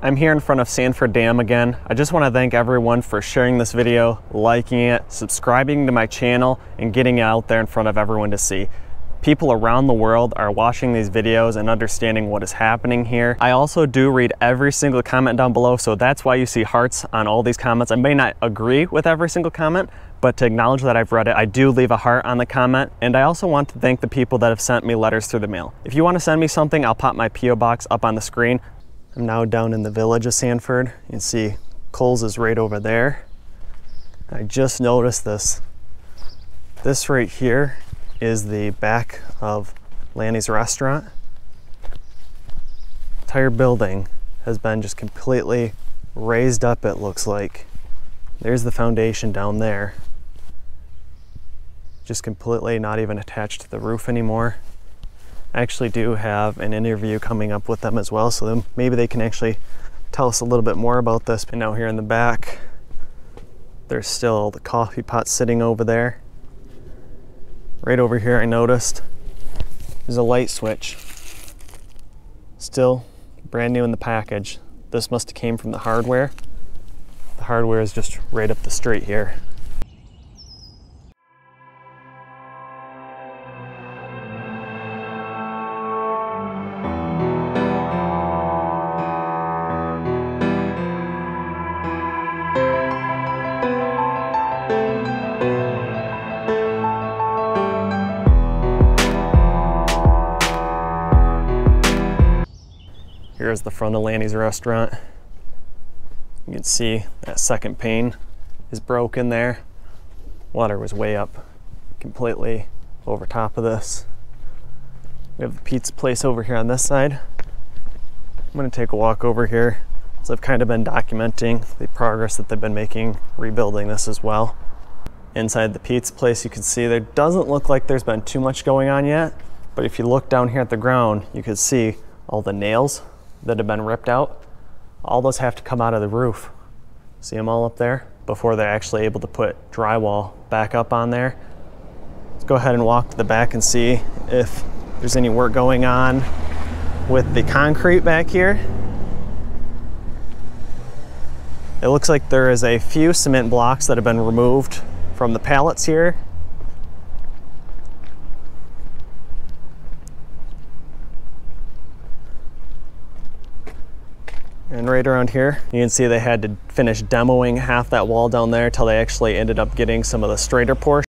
I'm here in front of Sanford Dam again. I just want to thank everyone for sharing this video, liking it, subscribing to my channel, and getting it out there in front of everyone to see. People around the world are watching these videos and understanding what is happening here. I also do read every single comment down below, so that's why you see hearts on all these comments. I may not agree with every single comment, but to acknowledge that I've read it, I do leave a heart on the comment. And I also want to thank the people that have sent me letters through the mail. If you want to send me something, I'll pop my P.O. box up on the screen. I'm now down in the village of Sanford. You can see Coles is right over there. I just noticed this. This right here is the back of Lanny's restaurant. The entire building has been just completely raised up, it looks like. There's the foundation down there. Just completely not even attached to the roof anymore. I actually do have an interview coming up with them as well, so then maybe they can actually tell us a little bit more about this. And now here in the back, there's still the coffee pot sitting over there. Right over here I noticed there's a light switch. Still brand new in the package. This must have came from the hardware. The hardware is just right up the street here. Here's the front of Lanny's restaurant. You can see that second pane is broken there. Water was way up completely over top of this. We have the pizza place over here on this side. I'm gonna take a walk over here. So I've kind of been documenting the progress that they've been making rebuilding this as well. Inside the pizza place, you can see there doesn't look like there's been too much going on yet, but if you look down here at the ground, you can see all the nails that have been ripped out. All those have to come out of the roof. See them all up there? Before they're actually able to put drywall back up on there. Let's go ahead and walk to the back and see if there's any work going on with the concrete back here. It looks like there is a few cement blocks that have been removed from the pallets here. And right around here, you can see they had to finish demoing half that wall down there till they actually ended up getting some of the straighter portion.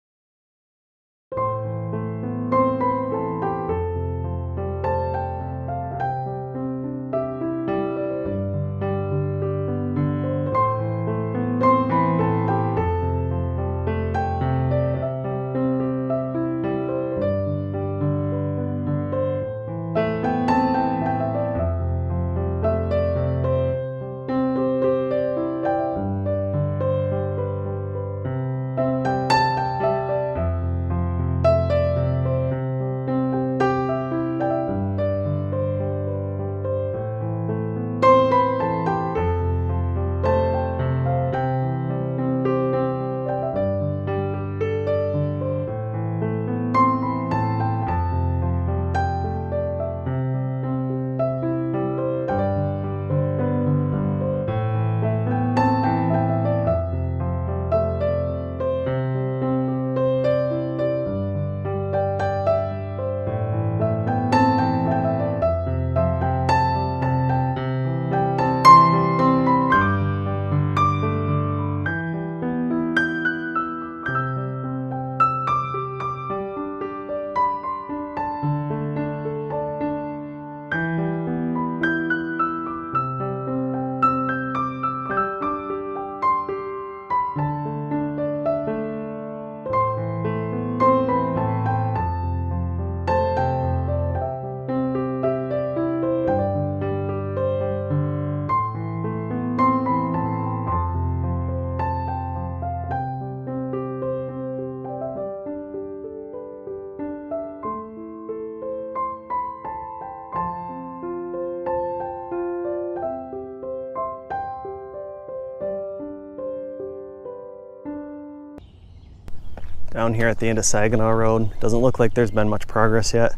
down here at the end of Saginaw Road. Doesn't look like there's been much progress yet.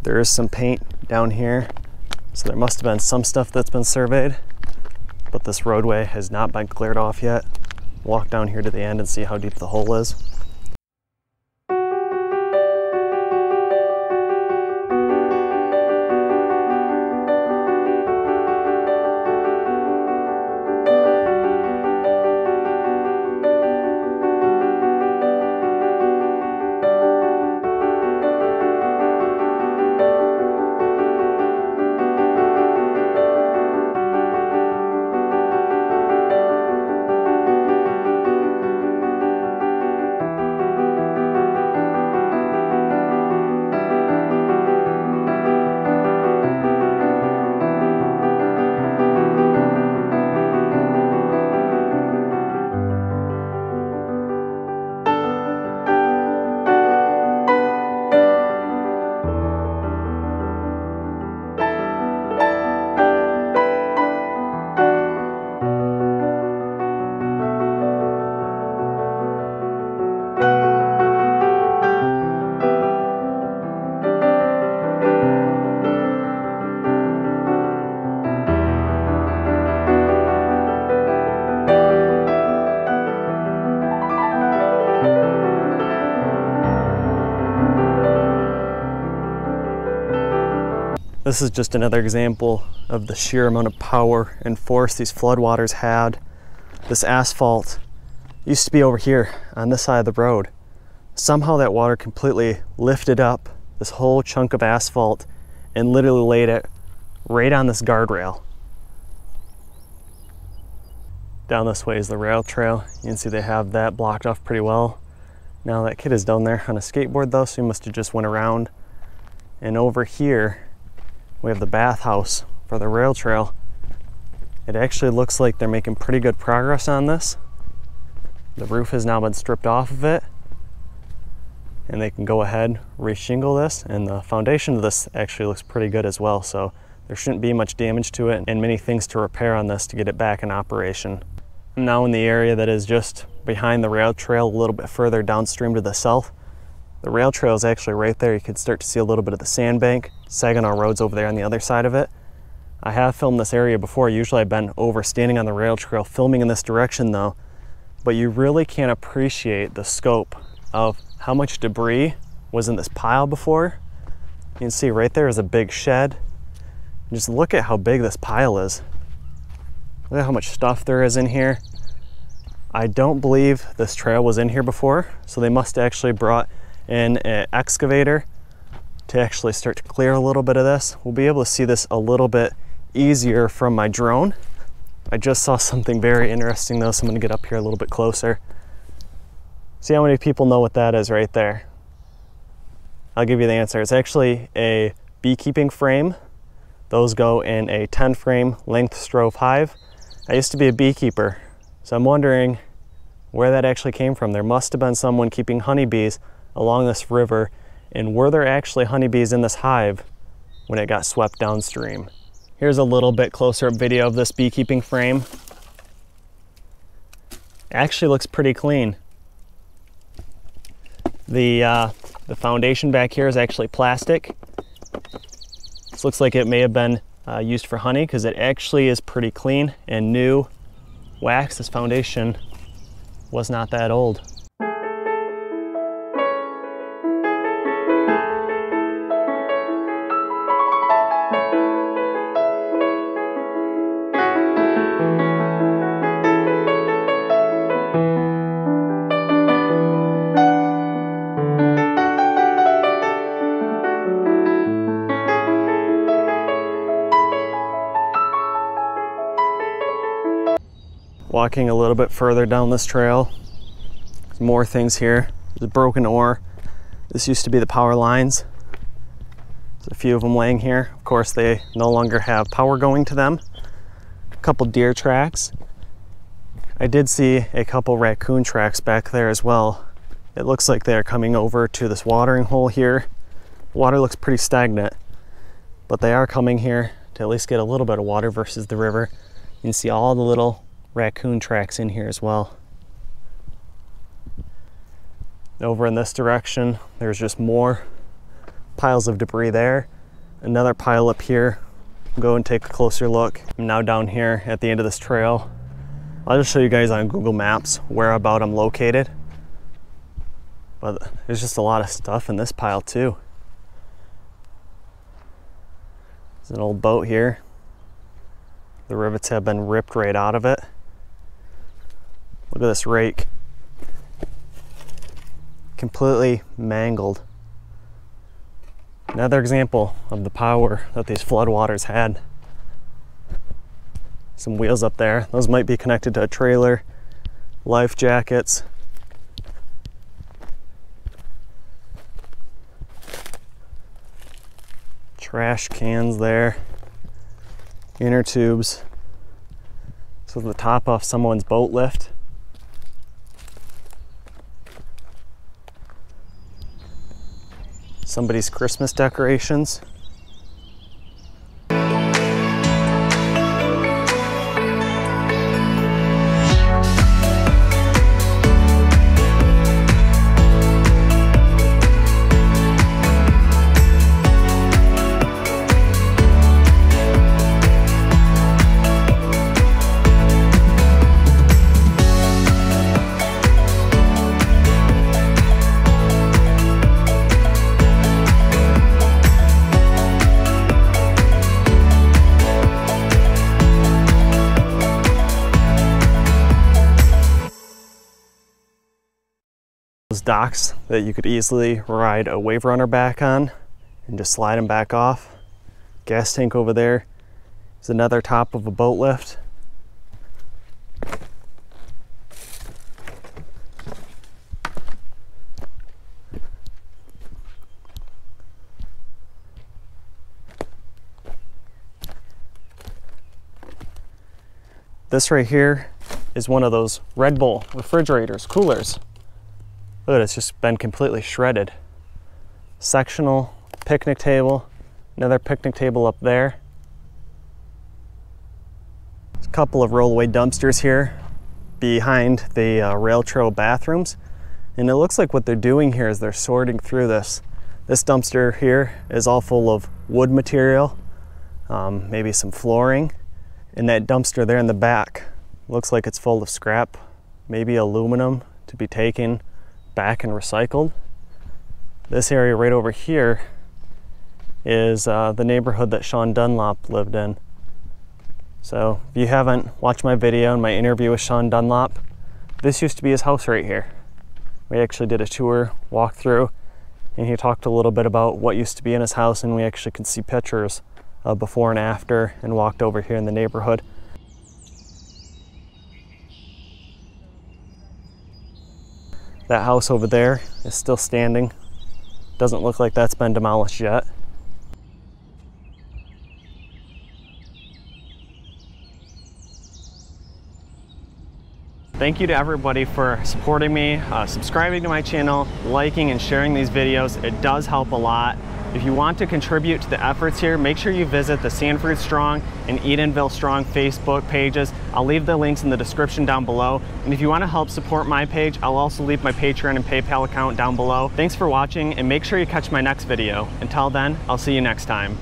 There is some paint down here, so there must have been some stuff that's been surveyed. but this roadway has not been cleared off yet. Walk down here to the end and see how deep the hole is. This is just another example of the sheer amount of power and force these floodwaters had. This asphalt used to be over here on this side of the road. Somehow that water completely lifted up this whole chunk of asphalt and literally laid it right on this guardrail. Down this way is the rail trail. You can see they have that blocked off pretty well. Now that kid is down there on a skateboard though, so he must have just went around. And over here, we have the bathhouse for the rail trail. It actually looks like they're making pretty good progress on this. The roof has now been stripped off of it, and they can go ahead, reshingle this, and the foundation of this actually looks pretty good as well, so there shouldn't be much damage to it and many things to repair on this to get it back in operation. I'm now in the area that is just behind the rail trail, a little bit further downstream to the south. The rail trail is actually right there. You can start to see a little bit of the sandbank. Saginaw Road's over there on the other side of it. I have filmed this area before. Usually I've been over standing on the rail trail filming in this direction though, but you really can't appreciate the scope of how much debris was in this pile before. You can see right there is a big shed. Just look at how big this pile is. Look at how much stuff there is in here. I don't believe this trail was in here before, so they must have actually brought in an excavator to actually start to clear a little bit of this. We'll be able to see this a little bit easier from my drone. I just saw something very interesting though, so I'm gonna get up here a little bit closer. See how many people know what that is right there? I'll give you the answer. It's actually a beekeeping frame. Those go in a 10 frame length strove hive. I used to be a beekeeper, so I'm wondering where that actually came from. There must have been someone keeping honeybees along this river, and were there actually honeybees in this hive when it got swept downstream? Here's a little bit closer up video of this beekeeping frame. It actually looks pretty clean. The foundation back here is actually plastic. This looks like it may have been used for honey because it actually is pretty clean and new wax. This foundation was not that old. Walking a little bit further down this trail, there's more things here. There's a broken ore. This used to be the power lines. There's a few of them laying here. Of course, they no longer have power going to them. A couple deer tracks. I did see a couple raccoon tracks back there as well. It looks like they're coming over to this watering hole here. The water looks pretty stagnant, but they are coming here to at least get a little bit of water versus the river. You can see all the little raccoon tracks in here as well. Over in this direction, there's just more piles of debris there. Another pile up here. go and take a closer look. I'm now down here at the end of this trail. I'll just show you guys on Google Maps where about I'm located. But there's just a lot of stuff in this pile too. There's an old boat here. The rivets have been ripped right out of it. Look at this rake. Completely mangled. Another example of the power that these floodwaters had. Some wheels up there. Those might be connected to a trailer. Life jackets. Trash cans there. Inner tubes. This was the top off someone's boat lift. Somebody's Christmas decorations. Those docks that you could easily ride a wave runner back on and just slide them back off. Gas tank over there is another top of a boat lift. This right here is one of those Red Bull refrigerators, coolers. Look at it, it's just been completely shredded. Sectional picnic table, another picnic table up there. There's a couple of rollaway dumpsters here behind the rail trail bathrooms. And it looks like what they're doing here is they're sorting through this. This dumpster here is all full of wood material, maybe some flooring. And that dumpster there in the back looks like it's full of scrap, maybe aluminum to be taken back and recycled. This area right over here is the neighborhood that Sean Dunlop lived in. So if you haven't watched my video and my interview with Sean Dunlop, this used to be his house right here. We actually did a tour, walk through, and he talked a little bit about what used to be in his house, and we actually could see pictures of before and after, and walked over here in the neighborhood. That house over there is still standing. Doesn't look like that's been demolished yet. Thank you to everybody for supporting me, subscribing to my channel, liking and sharing these videos. It does help a lot. If you want to contribute to the efforts here, make sure you visit the Sanford Strong and Edenville Strong Facebook pages. I'll leave the links in the description down below. And if you want to help support my page, I'll also leave my Patreon and PayPal account down below. Thanks for watching, and make sure you catch my next video. Until then, I'll see you next time.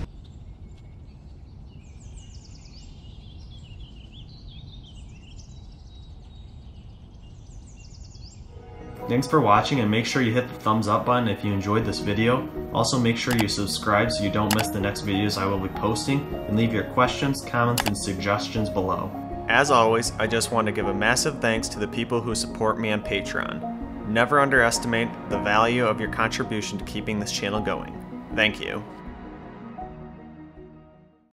Thanks for watching, and make sure you hit the thumbs up button if you enjoyed this video. Also make sure you subscribe so you don't miss the next videos I will be posting, and leave your questions, comments, and suggestions below. As always, I just want to give a massive thanks to the people who support me on Patreon. Never underestimate the value of your contribution to keeping this channel going. Thank you.